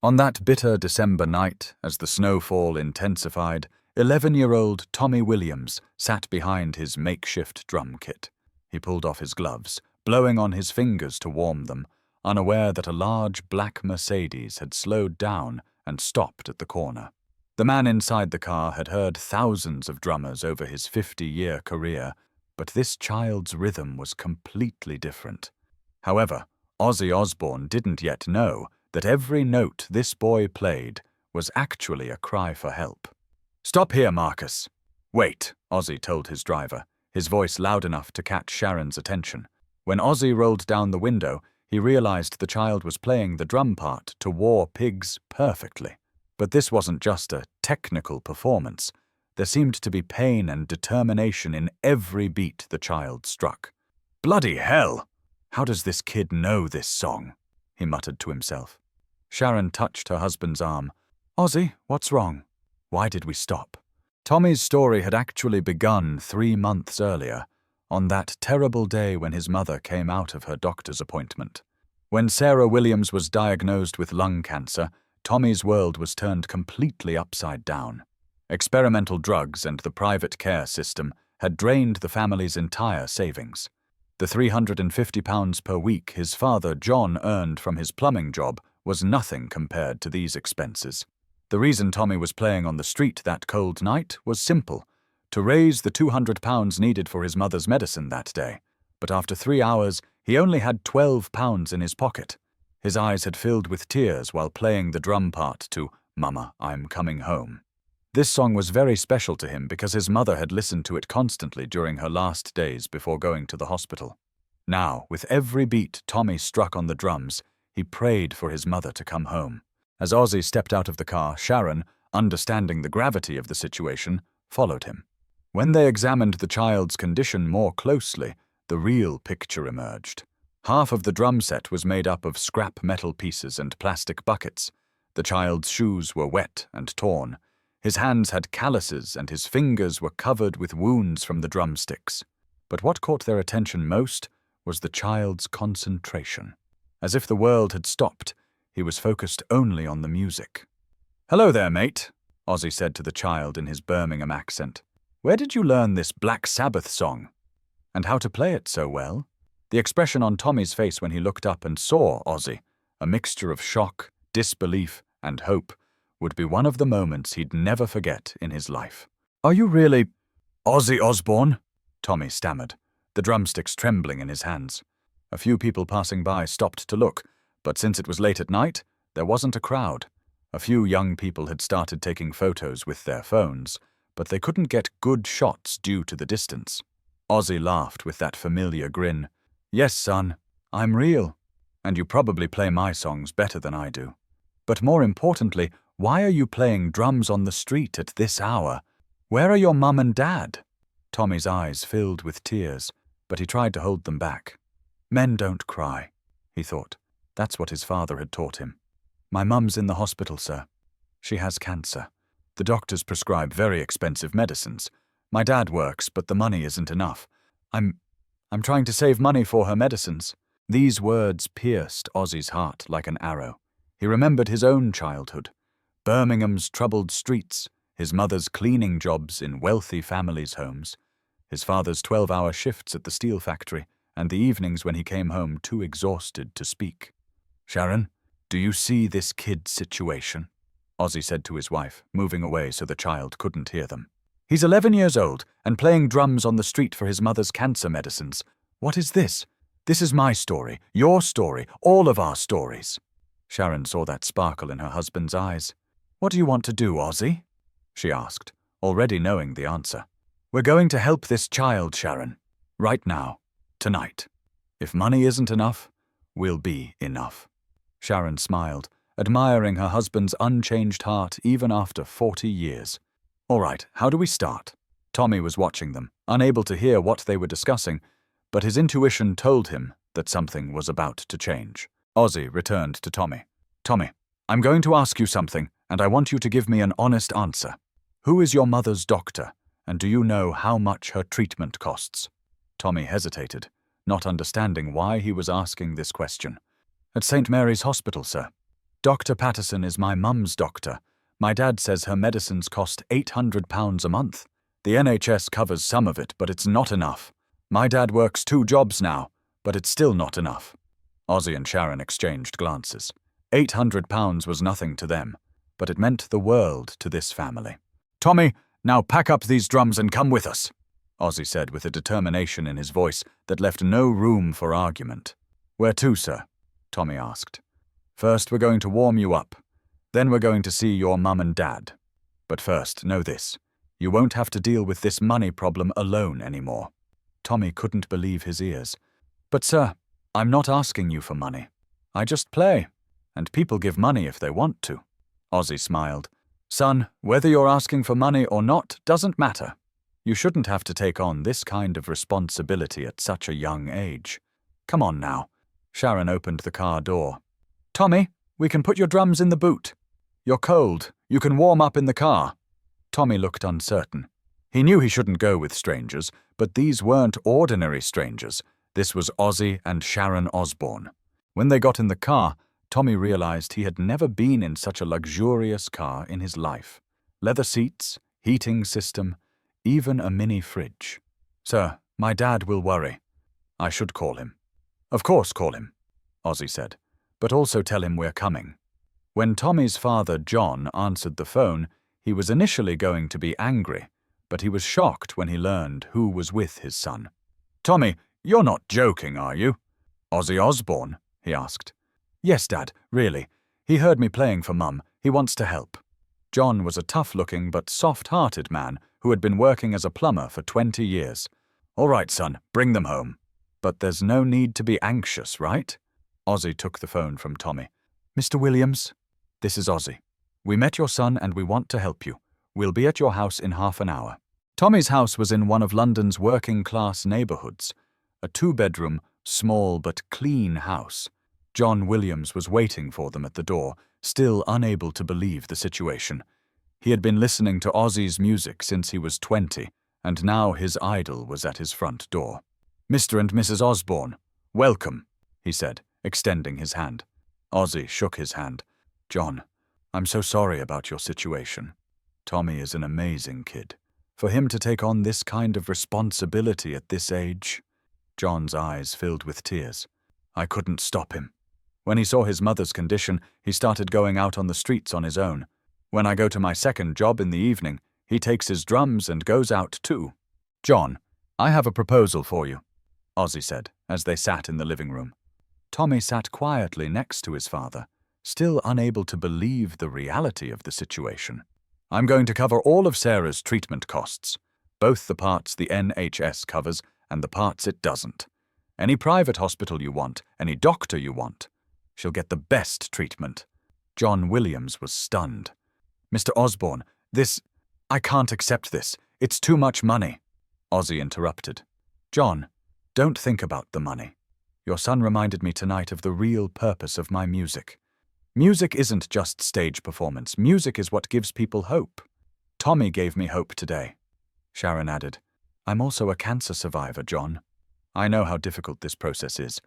On that bitter December night, as the snowfall intensified, 11-year-old Tommy Williams sat behind his makeshift drum kit. He pulled off his gloves, blowing on his fingers to warm them, unaware that a large black Mercedes had slowed down and stopped at the corner. The man inside the car had heard thousands of drummers over his 50-year career, but this child's rhythm was completely different. However, Ozzy Osbourne didn't yet know that every note this boy played was actually a cry for help. "Stop here, Marcus." "Wait," Ozzy told his driver, his voice loud enough to catch Sharon's attention. When Ozzy rolled down the window, he realized the child was playing the drum part to War Pigs perfectly. But this wasn't just a technical performance. There seemed to be pain and determination in every beat the child struck. "Bloody hell! How does this kid know this song?" he muttered to himself. Sharon touched her husband's arm. "Ozzy, what's wrong? Why did we stop?" Tommy's story had actually begun 3 months earlier, on that terrible day when his mother came out of her doctor's appointment. When Sarah Williams was diagnosed with lung cancer, Tommy's world was turned completely upside down. Experimental drugs and the private care system had drained the family's entire savings. The £350 per week his father John earned from his plumbing job was nothing compared to these expenses. The reason Tommy was playing on the street that cold night was simple: to raise the £200 needed for his mother's medicine that day. But after 3 hours, he only had £12 in his pocket. His eyes had filled with tears while playing the drum part to "Mama, I'm Coming Home." This song was very special to him because his mother had listened to it constantly during her last days before going to the hospital. Now, with every beat Tommy struck on the drums, he prayed for his mother to come home. As Ozzy stepped out of the car, Sharon, understanding the gravity of the situation, followed him. When they examined the child's condition more closely, the real picture emerged. Half of the drum set was made up of scrap metal pieces and plastic buckets. The child's shoes were wet and torn. His hands had calluses and his fingers were covered with wounds from the drumsticks. But what caught their attention most was the child's concentration. As if the world had stopped, he was focused only on the music. "Hello there, mate," Ozzy said to the child in his Birmingham accent. "Where did you learn this Black Sabbath song? And how to play it so well?" The expression on Tommy's face when he looked up and saw Ozzy, a mixture of shock, disbelief, and hope, would be one of the moments he'd never forget in his life. "Are you really Ozzy Osbourne?" Tommy stammered, the drumsticks trembling in his hands. A few people passing by stopped to look, but since it was late at night, there wasn't a crowd. A few young people had started taking photos with their phones, but they couldn't get good shots due to the distance. Ozzy laughed with that familiar grin. "Yes, son, I'm real, and you probably play my songs better than I do. But more importantly, why are you playing drums on the street at this hour? Where are your mum and dad?" Tommy's eyes filled with tears, but he tried to hold them back. Men don't cry, he thought. That's what his father had taught him. "My mum's in the hospital, sir. She has cancer. The doctors prescribe very expensive medicines. My dad works, but the money isn't enough. I'm trying to save money for her medicines." These words pierced Ozzy's heart like an arrow. He remembered his own childhood. Birmingham's troubled streets, his mother's cleaning jobs in wealthy families' homes, his father's 12-hour shifts at the steel factory, and the evenings when he came home too exhausted to speak. "Sharon, do you see this kid's situation?" Ozzy said to his wife, moving away so the child couldn't hear them. "He's 11 years old and playing drums on the street for his mother's cancer medicines. What is this? This is my story, your story, all of our stories." Sharon saw that sparkle in her husband's eyes. "What do you want to do, Ozzy?" she asked, already knowing the answer. "We're going to help this child, Sharon. Right now. Tonight. If money isn't enough, we'll be enough." Sharon smiled, admiring her husband's unchanged heart even after 40 years. "All right, how do we start?" Tommy was watching them, unable to hear what they were discussing, but his intuition told him that something was about to change. Ozzy returned to Tommy. "Tommy, I'm going to ask you something, and I want you to give me an honest answer. Who is your mother's doctor, and do you know how much her treatment costs?" Tommy hesitated, not understanding why he was asking this question. "At St. Mary's Hospital, sir." Dr. Patterson is my mum's doctor. My dad says her medicines cost £800 a month. The NHS covers some of it, but it's not enough. My dad works 2 jobs now, but it's still not enough." Ozzy and Sharon exchanged glances. £800 was nothing to them, but it meant the world to this family. "Tommy, now pack up these drums and come with us," Ozzy said with a determination in his voice that left no room for argument. "Where to, sir?" Tommy asked. "First we're going to warm you up. Then we're going to see your mum and dad. But first, know this. You won't have to deal with this money problem alone anymore." Tommy couldn't believe his ears. "But sir, I'm not asking you for money. I just play, and people give money if they want to." Ozzy smiled. "Son, whether you're asking for money or not doesn't matter. You shouldn't have to take on this kind of responsibility at such a young age. Come on now." Sharon opened the car door. "Tommy, we can put your drums in the boot. You're cold. You can warm up in the car." Tommy looked uncertain. He knew he shouldn't go with strangers, but these weren't ordinary strangers. This was Ozzy and Sharon Osbourne. When they got in the car, Tommy realized he had never been in such a luxurious car in his life. Leather seats, heating system, even a mini fridge. "Sir, my dad will worry. I should call him." "Of course call him," Ozzy said, "but also tell him we're coming." When Tommy's father, John, answered the phone, he was initially going to be angry, but he was shocked when he learned who was with his son. "Tommy, you're not joking, are you?" "Ozzy Osbourne?" he asked. "Yes, Dad, really. He heard me playing for Mum. He wants to help." John was a tough-looking but soft-hearted man who had been working as a plumber for 20 years. "All right, son, bring them home. But there's no need to be anxious, right?" Ozzy took the phone from Tommy. "Mr. Williams, this is Ozzy. We met your son and we want to help you. We'll be at your house in half an hour." Tommy's house was in one of London's working-class neighbourhoods, a 2-bedroom, small but clean house. John Williams was waiting for them at the door, still unable to believe the situation. He had been listening to Ozzy's music since he was 20, and now his idol was at his front door. "Mr. and Mrs. Osbourne, welcome," he said, extending his hand. Ozzy shook his hand. "John, I'm so sorry about your situation. Tommy is an amazing kid. For him to take on this kind of responsibility at this age..." John's eyes filled with tears. "I couldn't stop him. When he saw his mother's condition, he started going out on the streets on his own. When I go to my second job in the evening, he takes his drums and goes out too." "John, I have a proposal for you," Ozzy said, as they sat in the living room. Tommy sat quietly next to his father, still unable to believe the reality of the situation. "I'm going to cover all of Sarah's treatment costs, both the parts the NHS covers and the parts it doesn't. Any private hospital you want, any doctor you want. She'll get the best treatment." John Williams was stunned. "Mr. Osbourne, I can't accept this. It's too much money." Ozzy interrupted. "John, don't think about the money. Your son reminded me tonight of the real purpose of my music. Music isn't just stage performance. Music is what gives people hope. Tommy gave me hope today." Sharon added, "I'm also a cancer survivor, John. I know how difficult this process is,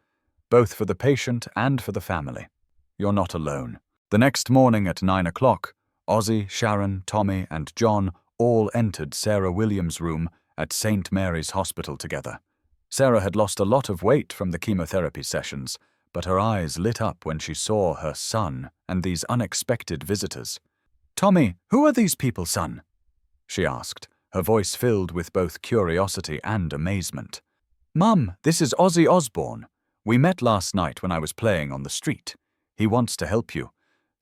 both for the patient and for the family. You're not alone." The next morning at 9 o'clock, Ozzy, Sharon, Tommy, and John all entered Sarah Williams' room at St. Mary's Hospital together. Sarah had lost a lot of weight from the chemotherapy sessions, but her eyes lit up when she saw her son and these unexpected visitors. "Tommy, who are these people, son?" she asked, her voice filled with both curiosity and amazement. "Mum, this is Ozzy Osbourne. We met last night when I was playing on the street. He wants to help you."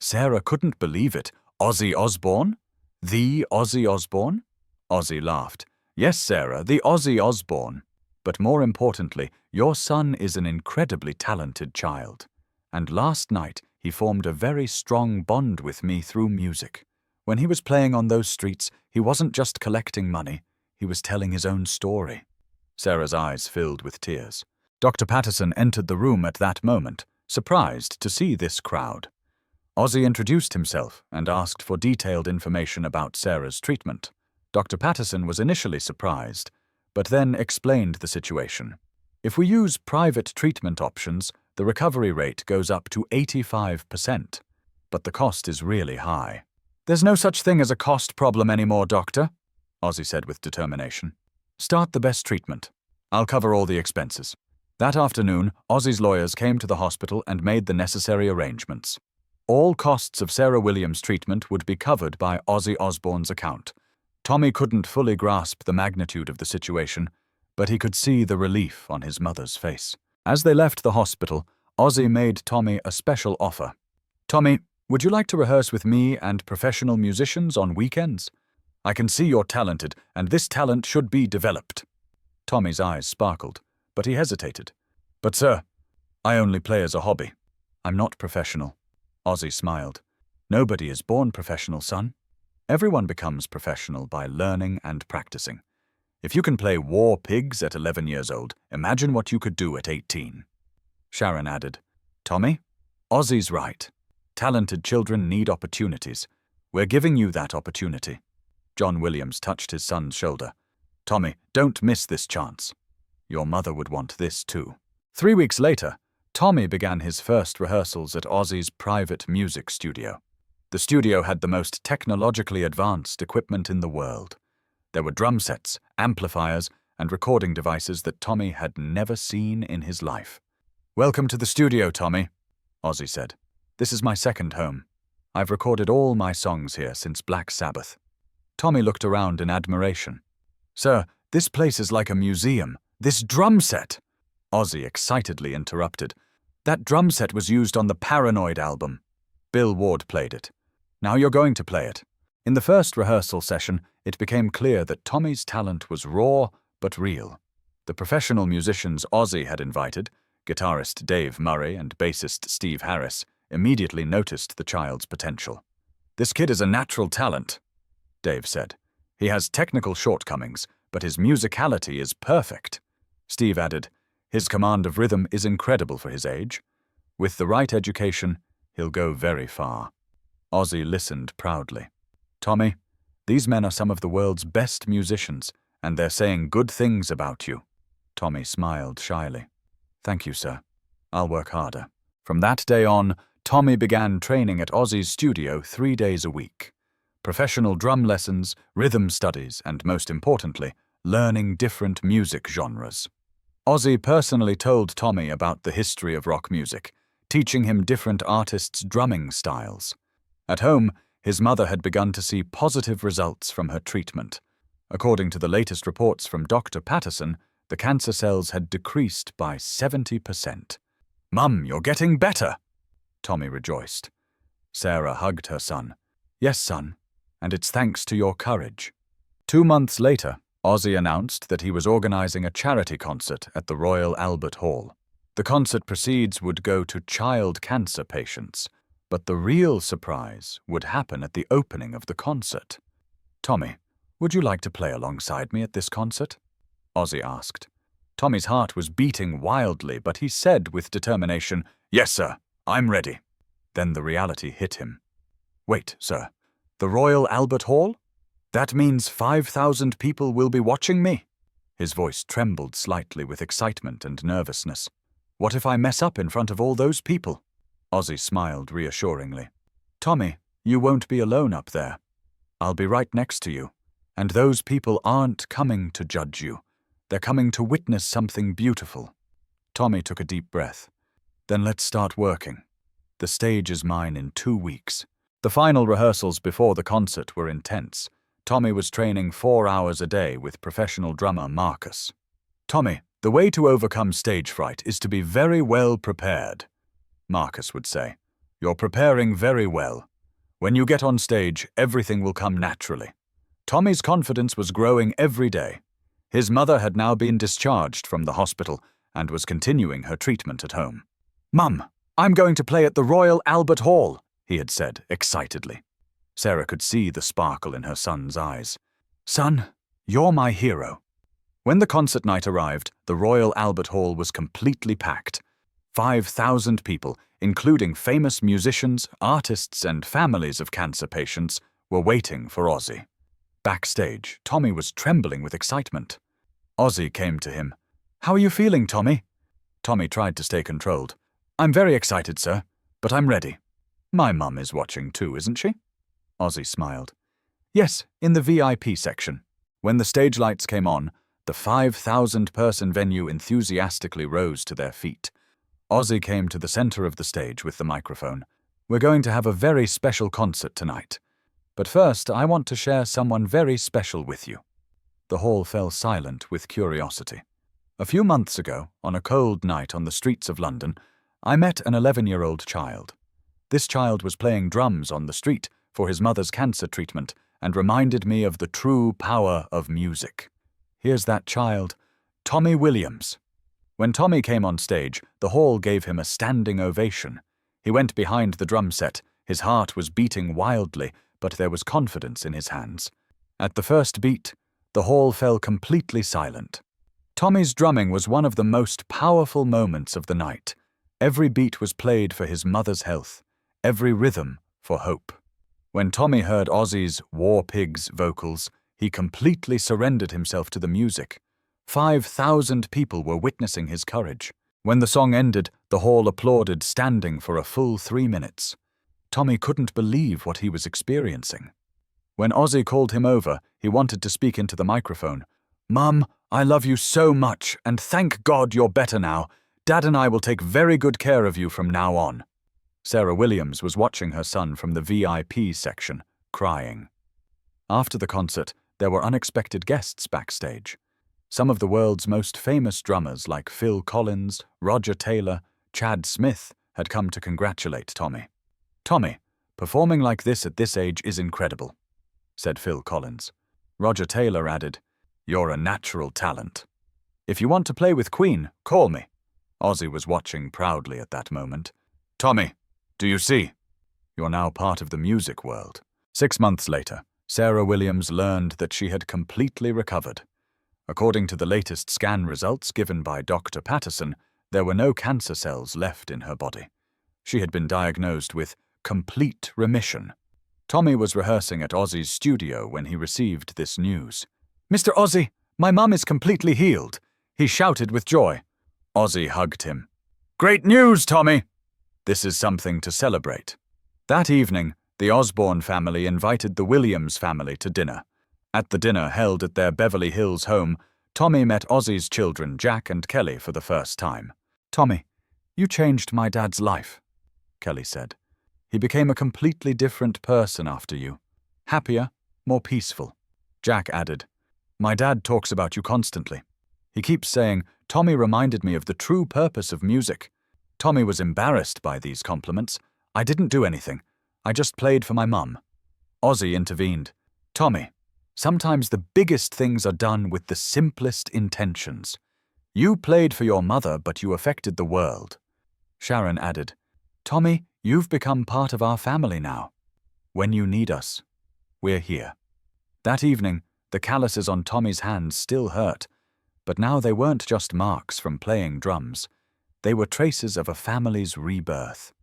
Sarah couldn't believe it. "Ozzy Osbourne? The Ozzy Osbourne?" Ozzy laughed. "Yes, Sarah, the Ozzy Osbourne. But more importantly, your son is an incredibly talented child. And last night, he formed a very strong bond with me through music. When he was playing on those streets, he wasn't just collecting money, he was telling his own story." Sarah's eyes filled with tears. Dr. Patterson entered the room at that moment, surprised to see this crowd. Ozzy introduced himself and asked for detailed information about Sarah's treatment. Dr. Patterson was initially surprised, but then explained the situation. "If we use private treatment options, the recovery rate goes up to 85%. but the cost is really high. There's no such thing as a cost problem anymore, Doctor, Ozzy said with determination. Start the best treatment. I'll cover all the expenses. That afternoon, Ozzy's lawyers came to the hospital and made the necessary arrangements. All costs of Sarah Williams' treatment would be covered by Ozzy Osbourne's account. Tommy couldn't fully grasp the magnitude of the situation, but he could see the relief on his mother's face. As they left the hospital, Ozzy made Tommy a special offer. Tommy, would you like to rehearse with me and professional musicians on weekends? I can see you're talented, and this talent should be developed. Tommy's eyes sparkled, but he hesitated. But sir, I only play as a hobby. I'm not professional. Ozzy smiled. Nobody is born professional, son. Everyone becomes professional by learning and practicing. If you can play War Pigs at 11 years old, imagine what you could do at 18. Sharon added, Tommy, Ozzy's right. Talented children need opportunities. We're giving you that opportunity. John Williams touched his son's shoulder. Tommy, don't miss this chance. Your mother would want this too. 3 weeks later, Tommy began his first rehearsals at Ozzy's private music studio. The studio had the most technologically advanced equipment in the world. There were drum sets, amplifiers, and recording devices that Tommy had never seen in his life. Welcome to the studio, Tommy, Ozzy said. This is my second home. I've recorded all my songs here since Black Sabbath. Tommy looked around in admiration. Sir, this place is like a museum. This drum set! Ozzy excitedly interrupted. That drum set was used on the Paranoid album. Bill Ward played it. Now you're going to play it. In the first rehearsal session, it became clear that Tommy's talent was raw but real. The professional musicians Ozzy had invited, guitarist Dave Murray and bassist Steve Harris, immediately noticed the child's potential. This kid is a natural talent, Dave said. He has technical shortcomings, but his musicality is perfect. Steve added, his command of rhythm is incredible for his age. With the right education, he'll go very far. Ozzy listened proudly. Tommy, these men are some of the world's best musicians, and they're saying good things about you. Tommy smiled shyly. Thank you, sir. I'll work harder. From that day on, Tommy began training at Ozzy's studio 3 days a week. Professional drum lessons, rhythm studies, and most importantly, learning different music genres. Ozzy personally told Tommy about the history of rock music, teaching him different artists' drumming styles. At home, his mother had begun to see positive results from her treatment. According to the latest reports from Dr. Patterson, the cancer cells had decreased by 70%. Mum, you're getting better! Tommy rejoiced. Sarah hugged her son. Yes, son, and it's thanks to your courage. 2 months later, Ozzy announced that he was organizing a charity concert at the Royal Albert Hall. The concert proceeds would go to child cancer patients, but the real surprise would happen at the opening of the concert. Tommy, would you like to play alongside me at this concert? Ozzy asked. Tommy's heart was beating wildly, but he said with determination, Yes, sir, I'm ready. Then the reality hit him. Wait, sir, the Royal Albert Hall? That means 5,000 people will be watching me? His voice trembled slightly with excitement and nervousness. What if I mess up in front of all those people? Ozzy smiled reassuringly. Tommy, you won't be alone up there. I'll be right next to you. And those people aren't coming to judge you. They're coming to witness something beautiful. Tommy took a deep breath. Then let's start working. The stage is mine in 2 weeks. The final rehearsals before the concert were intense. Tommy was training 4 hours a day with professional drummer Marcus. Tommy, the way to overcome stage fright is to be very well prepared, Marcus would say. You're preparing very well. When you get on stage, everything will come naturally. Tommy's confidence was growing every day. His mother had now been discharged from the hospital and was continuing her treatment at home. Mum, I'm going to play at the Royal Albert Hall, he had said excitedly. Sarah could see the sparkle in her son's eyes. Son, you're my hero. When the concert night arrived, the Royal Albert Hall was completely packed. 5,000 people, including famous musicians, artists, and families of cancer patients, were waiting for Ozzy. Backstage, Tommy was trembling with excitement. Ozzy came to him. How are you feeling, Tommy? Tommy tried to stay controlled. I'm very excited, sir, but I'm ready. My mum is watching too, isn't she? Ozzy smiled. Yes, in the VIP section. When the stage lights came on, the 5,000-person venue enthusiastically rose to their feet. Ozzy came to the center of the stage with the microphone. We're going to have a very special concert tonight. But first, I want to share someone very special with you. The hall fell silent with curiosity. A few months ago, on a cold night on the streets of London, I met an 11-year-old child. This child was playing drums on the street for his mother's cancer treatment and reminded me of the true power of music. Here's that child, Tommy Williams. When Tommy came on stage, the hall gave him a standing ovation. He went behind the drum set. His heart was beating wildly, but there was confidence in his hands. At the first beat, the hall fell completely silent. Tommy's drumming was one of the most powerful moments of the night. Every beat was played for his mother's health, every rhythm for hope. When Tommy heard Ozzy's War Pigs vocals, he completely surrendered himself to the music. 5,000 people were witnessing his courage. When the song ended, the hall applauded, standing for a full 3 minutes. Tommy couldn't believe what he was experiencing. When Ozzy called him over, he wanted to speak into the microphone. "Mum, I love you so much, and thank God you're better now. Dad and I will take very good care of you from now on." Sarah Williams was watching her son from the VIP section, crying. After the concert, there were unexpected guests backstage. Some of the world's most famous drummers like Phil Collins, Roger Taylor, Chad Smith had come to congratulate Tommy. "Tommy, performing like this at this age is incredible," said Phil Collins. Roger Taylor added, "You're a natural talent. If you want to play with Queen, call me." Ozzy was watching proudly at that moment. "Tommy, do you see? You're now part of the music world." 6 months later, Sarah Williams learned that she had completely recovered. According to the latest scan results given by Dr. Patterson, there were no cancer cells left in her body. She had been diagnosed with complete remission. Tommy was rehearsing at Ozzy's studio when he received this news. "Mr. Ozzy, my mum is completely healed," he shouted with joy. Ozzy hugged him. "Great news, Tommy!" This is something to celebrate. That evening, the Osbourne family invited the Williams family to dinner. At the dinner held at their Beverly Hills home, Tommy met Ozzy's children, Jack and Kelly, for the first time. "Tommy, you changed my dad's life," Kelly said. "He became a completely different person after you. Happier, more peaceful." Jack added, "My dad talks about you constantly. He keeps saying, 'Tommy reminded me of the true purpose of music.'" Tommy was embarrassed by these compliments. "I didn't do anything. I just played for my mum." Ozzy intervened. "Tommy, sometimes the biggest things are done with the simplest intentions. You played for your mother, but you affected the world." Sharon added, "Tommy, you've become part of our family now. When you need us, we're here." That evening, the calluses on Tommy's hands still hurt, but now they weren't just marks from playing drums. They were traces of a family's rebirth.